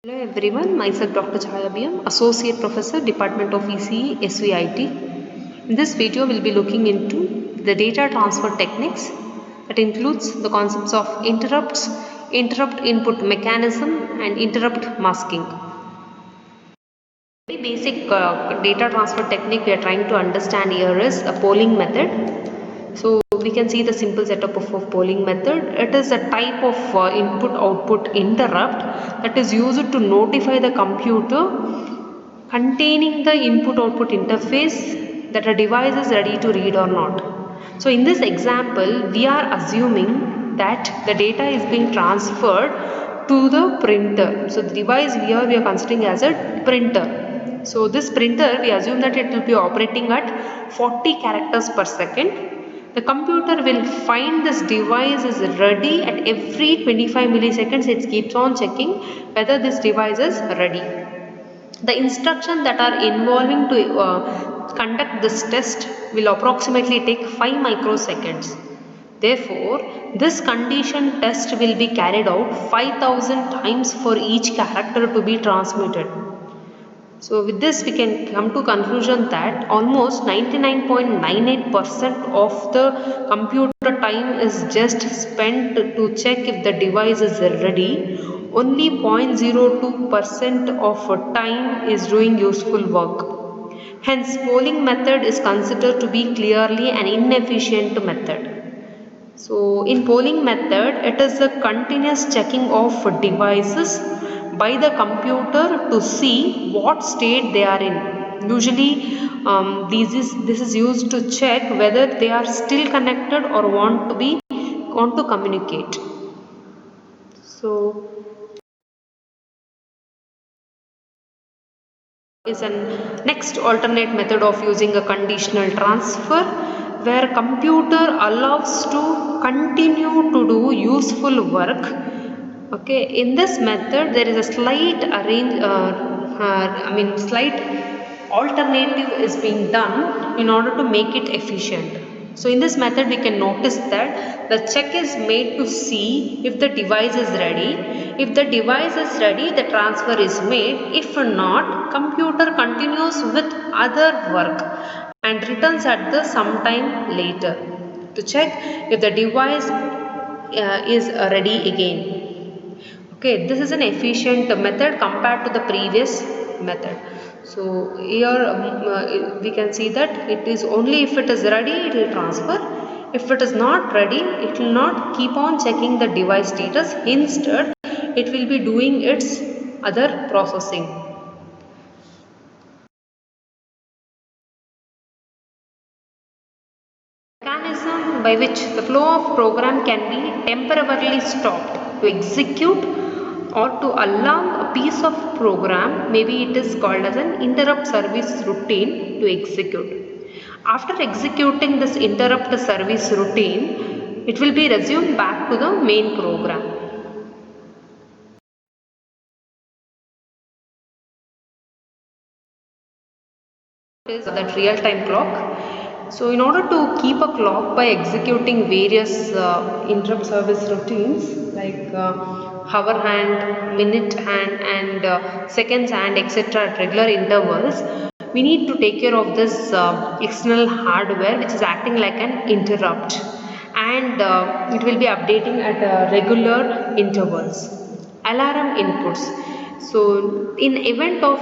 Hello everyone, myself Dr. Chaya BM, Associate Professor, Department of ECE, SVIT. In this video, we'll be looking into the data transfer techniques that includes the concepts of interrupts, interrupt input mechanism and interrupt masking. Very basic data transfer technique we are trying to understand here is a polling method. So we can see the simple setup of polling method. It is a type of input output interrupt that is used to notify the computer containing the input output interface that a device is ready to read or not. So in this example, we are assuming that the data is being transferred to the printer. So the device here we are considering as a printer. So this printer, we assume that it will be operating at 40 characters per second. The computer will find this device is ready at every 25 milliseconds. It keeps on checking whether this device is ready. The instructions that are involving to conduct this test will approximately take 5 microseconds. Therefore, this condition test will be carried out 5000 times for each character to be transmitted. So with this we can come to conclusion that almost 99.98% of the computer time is just spent to check if the device is ready. Only 0.02% of time is doing useful work. Hence, polling method is considered to be clearly an inefficient method. So in polling method, it is a continuous checking of devices by the computer to see what state they are in. Usually this is used to check whether they are still connected or want to communicate. So is an next alternate method of using a conditional transfer where computer allows to continue to do useful work. Okay, in this method there is a slight slight alternative is being done in order to make it efficient. So in this method we can notice that the check is made to see if the device is ready. If the device is ready, the transfer is made. If not, computer continues with other work and returns at the sometime later to check if the device is ready again. Okay, this is an efficient method compared to the previous method. So here we can see that it is only if it is ready it will transfer. If it is not ready, it will not keep on checking the device status. Instead, it will be doing its other processing. Mechanism by which the flow of program can be temporarily stopped to execute or to allow a piece of program, maybe it is called as an interrupt service routine to execute. After executing this interrupt service routine, it will be resumed back to the main program. Is that real-time clock. So in order to keep a clock by executing various interrupt service routines like hour hand, minute hand and seconds hand etc. at regular intervals, we need to take care of this external hardware which is acting like an interrupt, and it will be updating at regular intervals. Alarm inputs. So in event of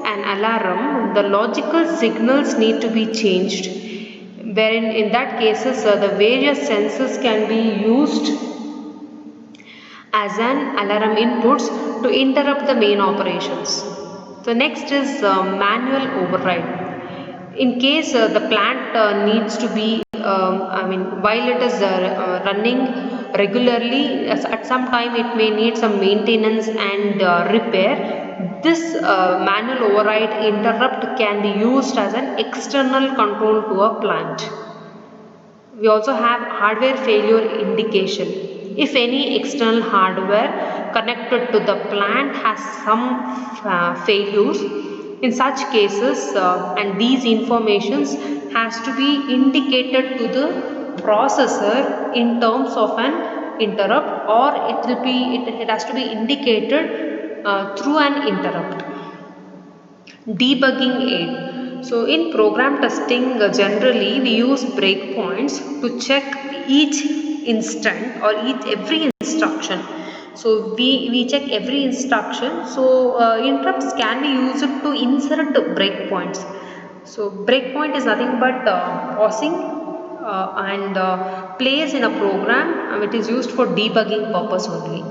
an alarm, the logical signals need to be changed, wherein in that cases the various sensors can be used as an alarm inputs to interrupt the main operations. So next is manual override. In case the plant needs to be, while it is running regularly, at some time it may need some maintenance and repair. This manual override interrupt can be used as an external control to a plant. We also have hardware failure indication. If any external hardware connected to the plant has some failures, in such cases and these informations has to be indicated to the processor in terms of an interrupt, or it has to be indicated through an interrupt. Debugging aid. So in program testing, generally we use breakpoints to check each instant or every instruction. So we check every instruction. So interrupts can be used to insert breakpoints. So breakpoint is nothing but pausing and place in a program which is used for debugging purpose only.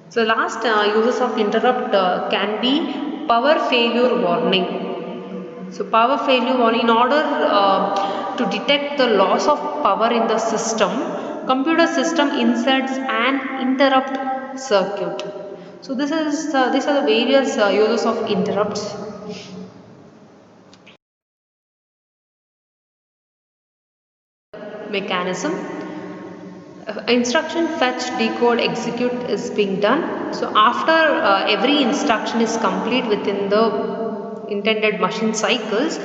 So last uses of interrupt can be power failure warning. So power failure warning, in order to detect the loss of power in the system, computer system inserts an interrupt circuit. So these are the various uses of interrupts. Mechanism. Instruction fetch, decode, execute is being done. So after every instruction is complete within the intended machine cycles,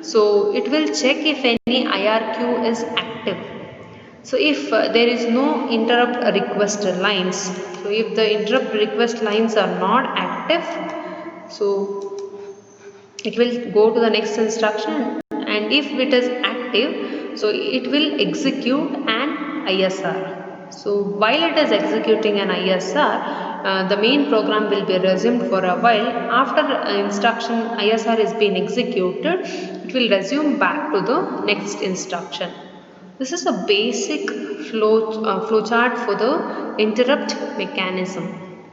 so it will check if any IRQ is active. So if there is no interrupt request lines, so if the interrupt request lines are not active, so it will go to the next instruction, and if it is active, so it will execute an ISR. So while it is executing an ISR, the main program will be resumed for a while. After instruction ISR is being executed, it will resume back to the next instruction. This is a basic flow chart for the interrupt mechanism.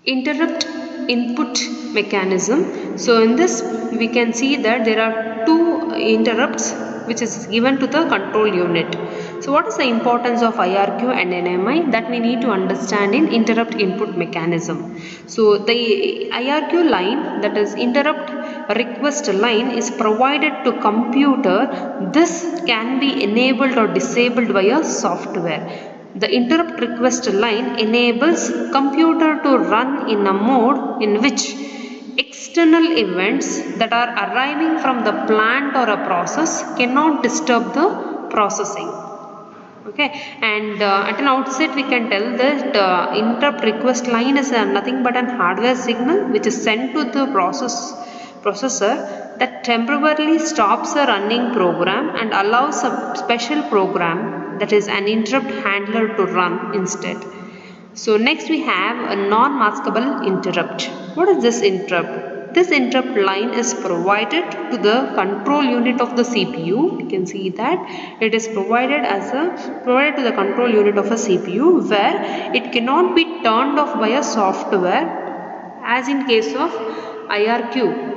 Interrupt input mechanism. So in this we can see that there are two interrupts which is given to the control unit. So what is the importance of IRQ and NMI that we need to understand in interrupt input mechanism. So the IRQ line, that is interrupt request line, is provided to computer. This can be enabled or disabled via software. The interrupt request line enables computer to run in a mode in which external events that are arriving from the plant or a process cannot disturb the processing. Okay, and at an outset we can tell that interrupt request line is nothing but an hardware signal which is sent to the processor that temporarily stops a running program and allows a special program, that is an interrupt handler, to run instead. So next we have a non-maskable interrupt. What is this interrupt? This interrupt line is provided to the control unit of the CPU. You can see that it is provided to the control unit of a CPU, where it cannot be turned off by a software as in case of IRQ.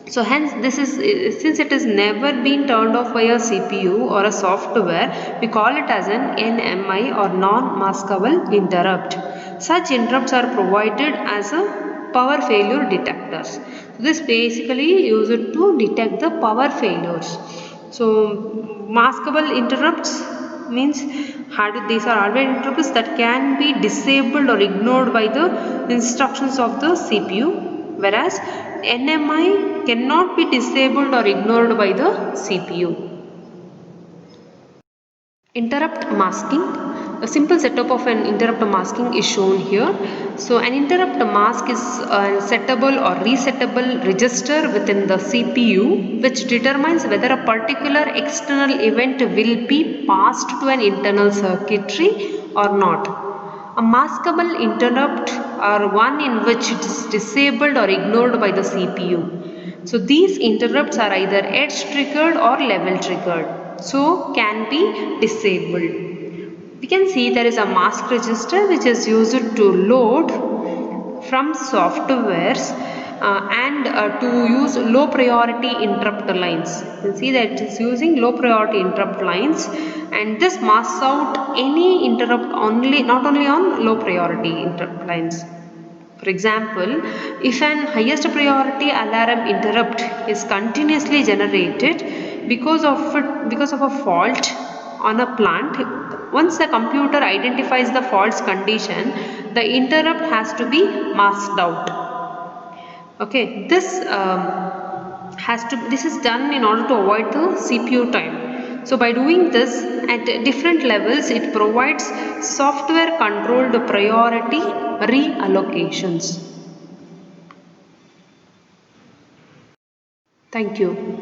So hence this is, since it has never been turned off by a CPU or a software, we call it as an NMI or non-maskable interrupt. Such interrupts are provided as a power failure detectors. So this basically used to detect the power failures. So maskable interrupts means these are hardware interrupts that can be disabled or ignored by the instructions of the CPU, whereas NMI cannot be disabled or ignored by the CPU. Interrupt masking. A simple setup of an interrupt masking is shown here. So an interrupt mask is a settable or resettable register within the CPU which determines whether a particular external event will be passed to an internal circuitry or not. A maskable interrupt are one in which it is disabled or ignored by the CPU. So these interrupts are either edge triggered or level triggered, so can be disabled. We can see there is a mask register which is used to load from softwares and to use low priority interrupt lines. You can see that it is using low priority interrupt lines, and this masks out any interrupt not only on low priority interrupt lines. For example, if an highest priority alarm interrupt is continuously generated because of a fault on a plant, once the computer identifies the fault's condition, the interrupt has to be masked out. Okay, this is done in order to avoid the CPU time. So by doing this at different levels, it provides software controlled priority reallocations. Thank you.